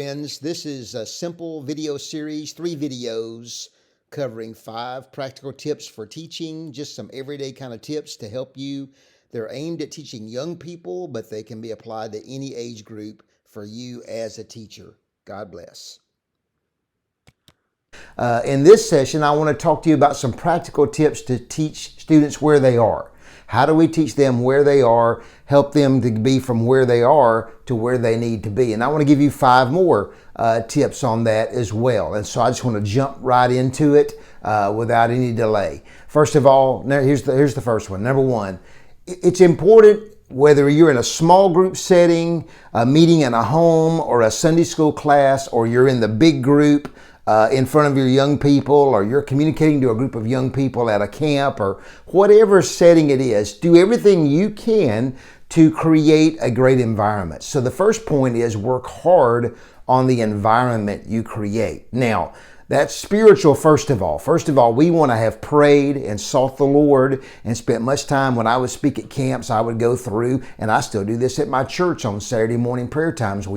Friends, this is a simple video series, 3 videos covering 5 practical tips for teaching, just some everyday kind of tips to help you. They're aimed at teaching young people, but they can be applied to any age group for you as a teacher. God bless. In this session, I want to talk to you about some practical tips to teach students where they are. How do we teach them where they are, help them to be from where they are to where they need to be? And I want to give you 5 more tips on that as well. And so I just want to jump right into it without any delay. First of all, here's the first one. Number 1, it's important whether you're in a small group setting, a meeting in a home, or a Sunday school class, or you're in the big group in front of your young people, or you're communicating to a group of young people at a camp, or whatever setting it is, do everything you can to create a great environment. So the first point is work hard on the environment you create. Now, that's spiritual first of all. First of all, we want to have prayed and sought the Lord and spent much time. When I would speak at camps, I would go through, and I still do this at my church on Saturday morning prayer times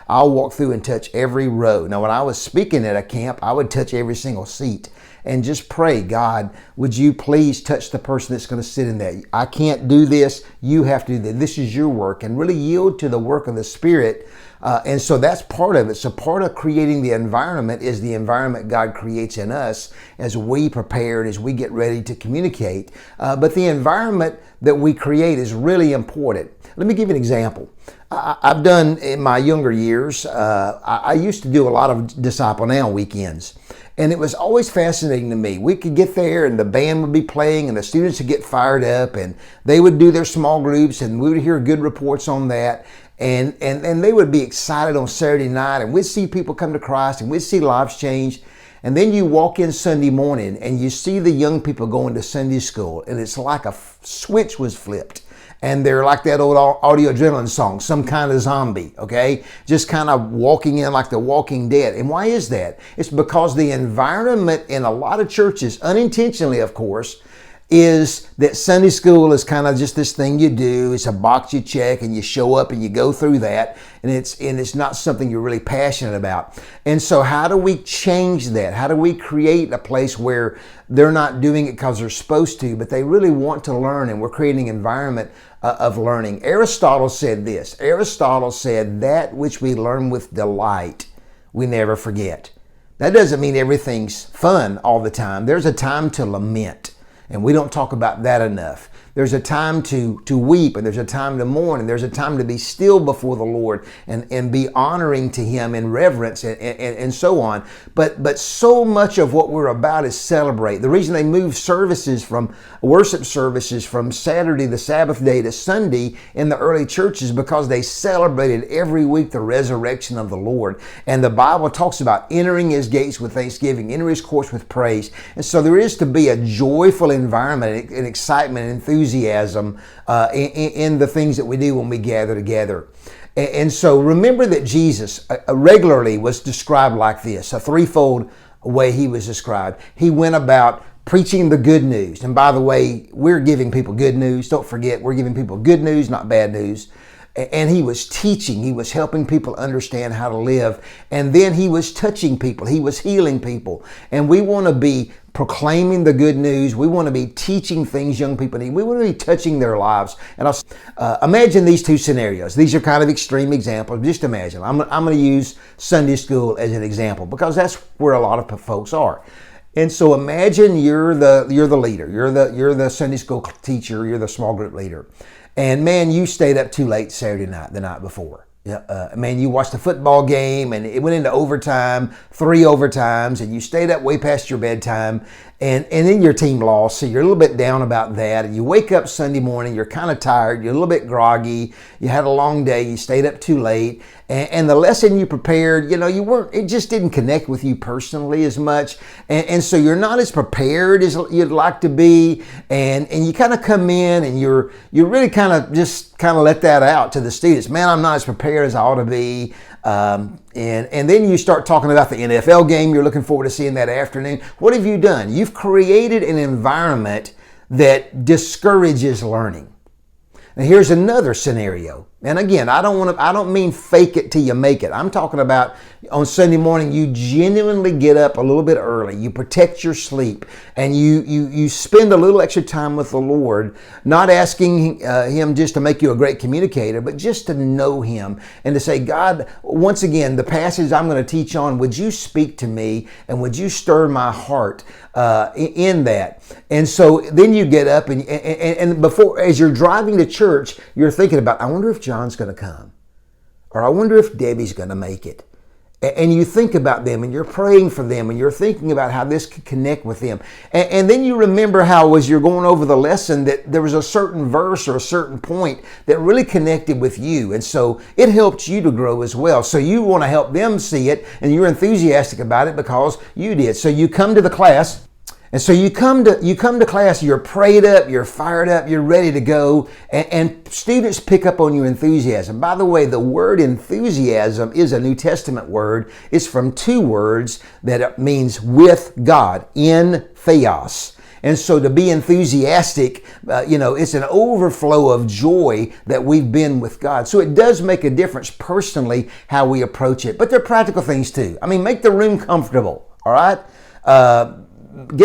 I'll walk through and touch every row. Now, when I was speaking at a camp, I would touch every single seat and just pray, God, would you please touch the person that's going to sit in there? I can't do this. You have to do this. This is your work, and really yield to the work of the Spirit. And so that's part of it. So part of creating the environment is the environment God creates in us as we prepare and as we get ready to communicate. But the environment that we create is really important. Let me give you an example. I've done in my younger years, I used to do a lot of Disciple Now weekends. And it was always fascinating to me. We could get there and the band would be playing and the students would get fired up and they would do their small groups and we would hear good reports on that. And they would be excited on Saturday night and we'd see people come to Christ and we'd see lives change. And then you walk in Sunday morning and you see the young people going to Sunday school and it's like a switch was flipped. And they're like that old Audio Adrenaline song, some kind of zombie, okay? Just kind of walking in like the Walking Dead. And why is that? It's because the environment in a lot of churches, unintentionally of course, is that Sunday school is kind of just this thing you do. It's a box you check and you show up and you go through that. And it's not something you're really passionate about. And so how do we change that? How do we create a place where they're not doing it because they're supposed to, but they really want to learn and we're creating an environment of learning? Aristotle said this. Aristotle said, that which we learn with delight, we never forget. That doesn't mean everything's fun all the time. There's a time to lament. And we don't talk about that enough. There's a time to weep, and there's a time to mourn, and there's a time to be still before the Lord and be honoring to Him in reverence and so on. But so much of what we're about is celebrate. The reason they moved worship services from Saturday, the Sabbath day, to Sunday in the early churches because they celebrated every week the resurrection of the Lord. And the Bible talks about entering His gates with thanksgiving, entering His courts with praise. And so there is to be a joyful environment and excitement and enthusiasm in the things that we do when we gather together. And so remember that Jesus regularly was described like this, a threefold way He was described. He went about preaching the good news. And by the way, we're giving people good news. Don't forget, we're giving people good news, not bad news. And He was teaching. He was helping people understand how to live. And then He was touching people. He was healing people. And we want to be proclaiming the good news. We want to be teaching things young people need. We want to be touching their lives. And imagine these 2 scenarios. These are kind of extreme examples. Just imagine. I'm going to use Sunday school as an example because that's where a lot of folks are. And so imagine you're the leader. You're the Sunday school teacher. You're the small group leader. And man, you stayed up too late Saturday night, the night before. Man, you watched a football game and it went into overtime, 3 overtimes, and you stayed up way past your bedtime, and then your team lost, so you're a little bit down about that. And you wake up Sunday morning, you're kind of tired, you're a little bit groggy, you had a long day, you stayed up too late, and the lesson you prepared, it just didn't connect with you personally as much, and so you're not as prepared as you'd like to be, and you kind of come in and you really kind of let that out to the students. Man, I'm not as prepared as I ought to be. And then you start talking about the NFL game you're looking forward to seeing that afternoon. What have you done? You've created an environment that discourages learning. Now here's another scenario. And again, I don't mean fake it till you make it. I'm talking about on Sunday morning, you genuinely get up a little bit early. You protect your sleep, and you spend a little extra time with the Lord, not asking Him just to make you a great communicator, but just to know Him and to say, God, once again, the passage I'm going to teach on, would you speak to me and would you stir my heart in that? And so then you get up and before, as you're driving to church, you're thinking about, I wonder if John's going to come, or I wonder if Debbie's going to make it. And you think about them and you're praying for them and you're thinking about how this could connect with them. And then you remember how, as you're going over the lesson, that there was a certain verse or a certain point that really connected with you. And so it helped you to grow as well. So you want to help them see it, and you're enthusiastic about it because you did. So you come to the class. And so you come to class, you're prayed up, you're fired up, you're ready to go, and students pick up on your enthusiasm. By the way, the word enthusiasm is a New Testament word. It's from two words that means with God, in theos. And so to be enthusiastic, it's an overflow of joy that we've been with God. So it does make a difference personally how we approach it. But there are practical things too. I mean, make the room comfortable, all right?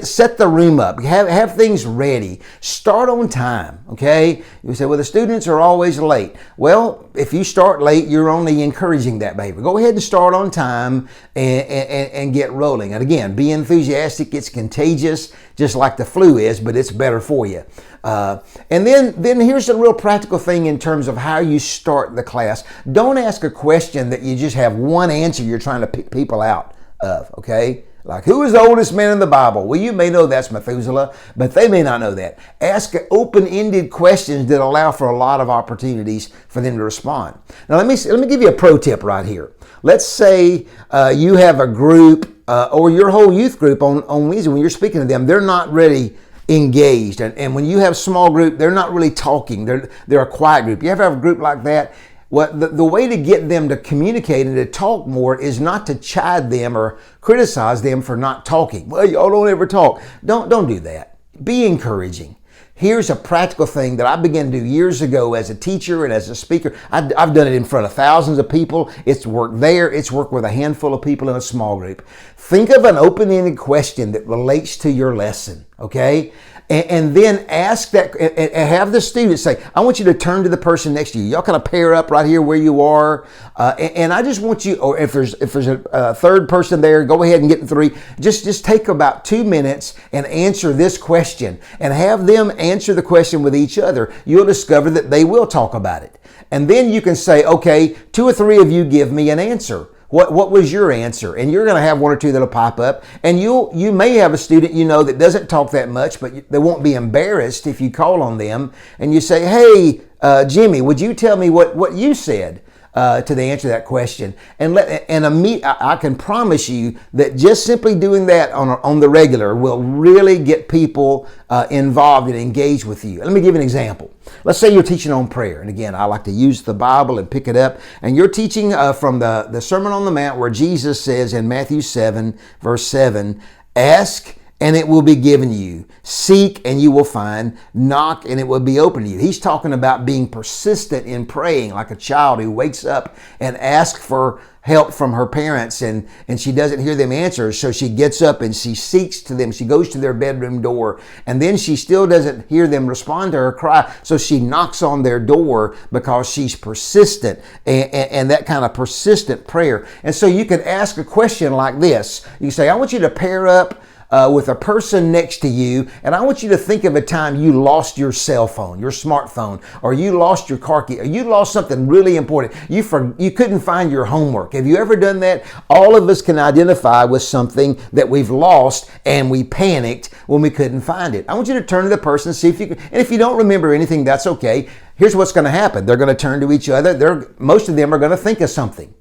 Set the room up, have things ready, start on time, okay? You say, well, the students are always late. Well, if you start late, you're only encouraging that behavior. Go ahead and start on time and get rolling. And again, be enthusiastic. It's contagious, just like the flu is, but it's better for you. And then here's a real practical thing in terms of how you start the class. Don't ask a question that you just have one answer you're trying to pick people out of, okay? Like, who is the oldest man in the Bible? Well, you may know that's Methuselah, but they may not know that. Ask open-ended questions that allow for a lot of opportunities for them to respond. Now, let me give you a pro tip right here. Let's say you have a group or your whole youth group on Wednesday. When you're speaking to them, they're not really engaged. And when you have small group, they're not really talking. They're a quiet group. You ever have a group like that? Well, the way to get them to communicate and to talk more is not to chide them or criticize them for not talking. Well, y'all don't ever talk. Don't do that. Be encouraging. Here's a practical thing that I began to do years ago as a teacher and as a speaker. I've done it in front of thousands of people. It's worked there. It's worked with a handful of people in a small group. Think of an open-ended question that relates to your lesson, okay? And then ask that, and have the students say, I want you to turn to the person next to you. Y'all kind of pair up right here where you are. And I just want you, or if there's a third person there, go ahead and get in three. Just take about 2 minutes and answer this question and have them answer the question with each other. You'll discover that they will talk about it. And then you can say, okay, 2 or 3 of you give me an answer. What was your answer? And you're going to have 1 or 2 that'll pop up. And you may have a student that doesn't talk that much, but they won't be embarrassed if you call on them and you say, hey, Jimmy, would you tell me what you said to the answer to that question? I can promise you that just simply doing that on the regular will really get people involved and engaged with you. Let me give you an example. Let's say you're teaching on prayer. And again, I like to use the Bible and pick it up. And you're teaching from the Sermon on the Mount, where Jesus says in Matthew 7, verse 7, ask and it will be given you. Seek and you will find. Knock and it will be open to you. He's talking about being persistent in praying, like a child who wakes up and asks for help from her parents and she doesn't hear them answer. So she gets up and she seeks to them. She goes to their bedroom door and then she still doesn't hear them respond to her cry. So she knocks on their door because she's persistent and that kind of persistent prayer. And so you could ask a question like this. You say, I want you to pair up with a person next to you, and I want you to think of a time you lost your cell phone, your smartphone, or you lost your car key, or you lost something really important. You couldn't find your homework. Have you ever done that? All of us can identify with something that we've lost and we panicked when we couldn't find it. I want you to turn to the person, see if you can, and if you don't remember anything, that's okay. Here's what's going to happen. They're going to turn to each other. Most of them are going to think of something.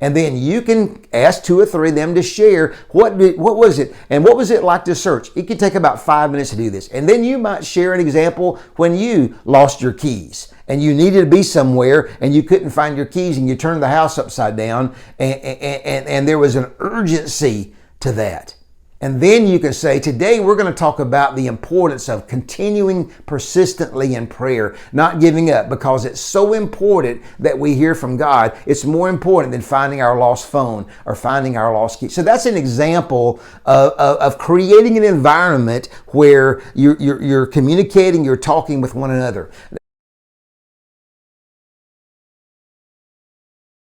And then you can ask 2 or 3 of them to share what was it and what was it like to search. It could take about 5 minutes to do this. And then you might share an example when you lost your keys and you needed to be somewhere and you couldn't find your keys and you turned the house upside down and there was an urgency to that. And then you can say, today we're going to talk about the importance of continuing persistently in prayer, not giving up, because it's so important that we hear from God. It's more important than finding our lost phone or finding our lost key. So that's an example of creating an environment where you're communicating, you're talking with one another.